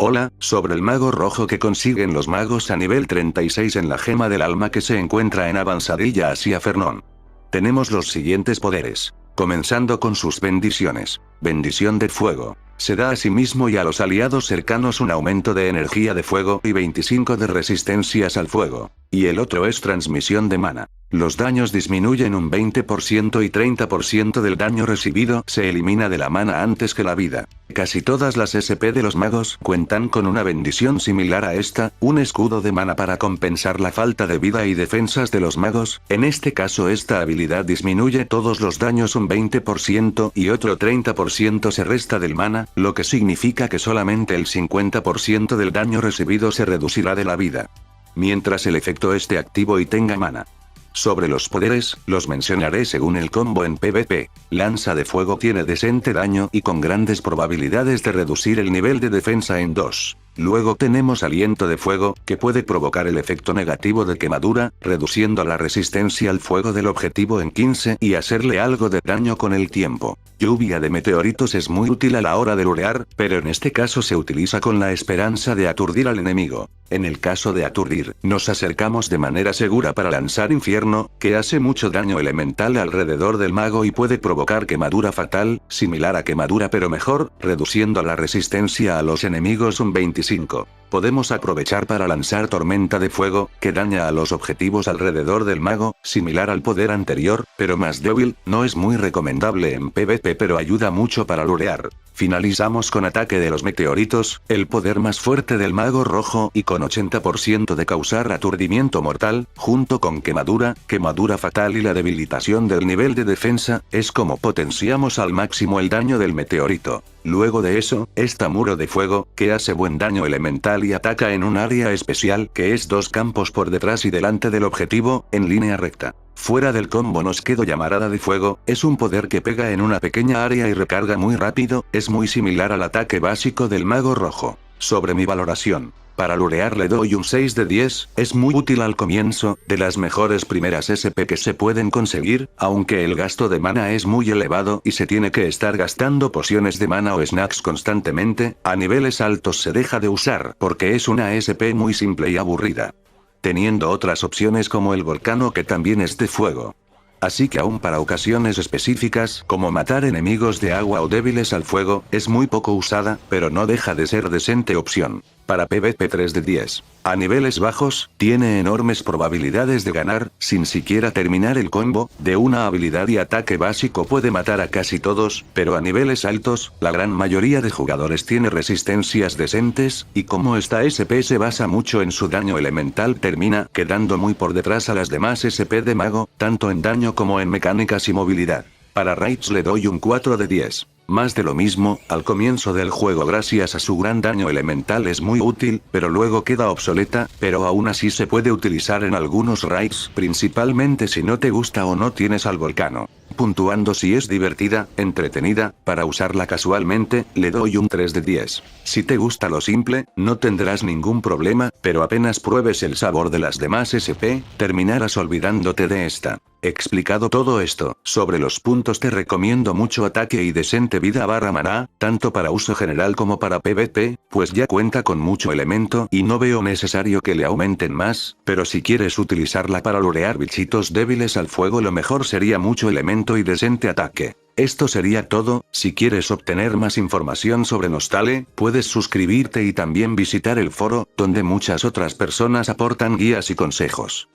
Hola, sobre el mago rojo que consiguen los magos a nivel 36 en la gema del alma que se encuentra en Avanzadilla hacia Fernón. Tenemos los siguientes poderes. Comenzando con sus bendiciones. Bendición de fuego. Se da a sí mismo y a los aliados cercanos un aumento de energía de fuego y 25 de resistencias al fuego. Y el otro es transmisión de mana. Los daños disminuyen un 20% y 30% del daño recibido se elimina de la mana antes que la vida. Casi todas las SP de los magos cuentan con una bendición similar a esta, un escudo de mana para compensar la falta de vida y defensas de los magos. En este caso esta habilidad disminuye todos los daños un 20% y otro 30% se resta del mana, lo que significa que solamente el 50% del daño recibido se reducirá de la vida. Mientras el efecto esté activo y tenga mana. Sobre los poderes, los mencionaré según el combo en PvP. Lanza de fuego tiene decente daño y con grandes probabilidades de reducir el nivel de defensa en 2. Luego tenemos aliento de fuego, que puede provocar el efecto negativo de quemadura, reduciendo la resistencia al fuego del objetivo en 15 y hacerle algo de daño con el tiempo. Lluvia de meteoritos es muy útil a la hora de lurear, pero en este caso se utiliza con la esperanza de aturdir al enemigo. En el caso de aturdir, nos acercamos de manera segura para lanzar infierno, que hace mucho daño elemental alrededor del mago y puede provocar quemadura fatal, similar a quemadura pero mejor, reduciendo la resistencia a los enemigos un 25. Podemos aprovechar para lanzar tormenta de fuego, que daña a los objetivos alrededor del mago, similar al poder anterior, pero más débil, no es muy recomendable en PvP pero ayuda mucho para lurear. Finalizamos con ataque de los meteoritos, el poder más fuerte del mago rojo y con 80% de causar aturdimiento mortal, junto con quemadura, quemadura fatal y la debilitación del nivel de defensa, es como potenciamos al máximo el daño del meteorito. Luego de eso, está muro de fuego, que hace buen daño elemental y ataca en un área especial, que es 2 campos por detrás y delante del objetivo, en línea recta. Fuera del combo nos quedó llamarada de fuego, es un poder que pega en una pequeña área y recarga muy rápido, es muy similar al ataque básico del mago rojo. Sobre mi valoración. Para lurear le doy un 6 de 10, es muy útil al comienzo, de las mejores primeras SP que se pueden conseguir, aunque el gasto de mana es muy elevado y se tiene que estar gastando pociones de mana o snacks constantemente, a niveles altos se deja de usar porque es una SP muy simple y aburrida. Teniendo otras opciones como el volcano que también es de fuego. Así que aún para ocasiones específicas, como matar enemigos de agua o débiles al fuego, es muy poco usada, pero no deja de ser decente opción. Para PvP 3 de 10. A niveles bajos, tiene enormes probabilidades de ganar, sin siquiera terminar el combo, de una habilidad y ataque básico puede matar a casi todos, pero a niveles altos, la gran mayoría de jugadores tiene resistencias decentes, y como esta SP se basa mucho en su daño elemental termina quedando muy por detrás a las demás SP de mago, tanto en daño como en mecánicas y movilidad. Para Raids le doy un 4 de 10. Más de lo mismo, al comienzo del juego gracias a su gran daño elemental es muy útil, pero luego queda obsoleta, pero aún así se puede utilizar en algunos raids, principalmente si no te gusta o no tienes al volcano. Puntuando si es divertida, entretenida, para usarla casualmente, le doy un 3 de 10. Si te gusta lo simple, no tendrás ningún problema, pero apenas pruebes el sabor de las demás SP, terminarás olvidándote de esta. Explicado todo esto, sobre los puntos te recomiendo mucho ataque y decente vida barra maná, tanto para uso general como para PvP, pues ya cuenta con mucho elemento y no veo necesario que le aumenten más, pero si quieres utilizarla para lurear bichitos débiles al fuego lo mejor sería mucho elemento y decente ataque. Esto sería todo, si quieres obtener más información sobre Nostale, puedes suscribirte y también visitar el foro, donde muchas otras personas aportan guías y consejos.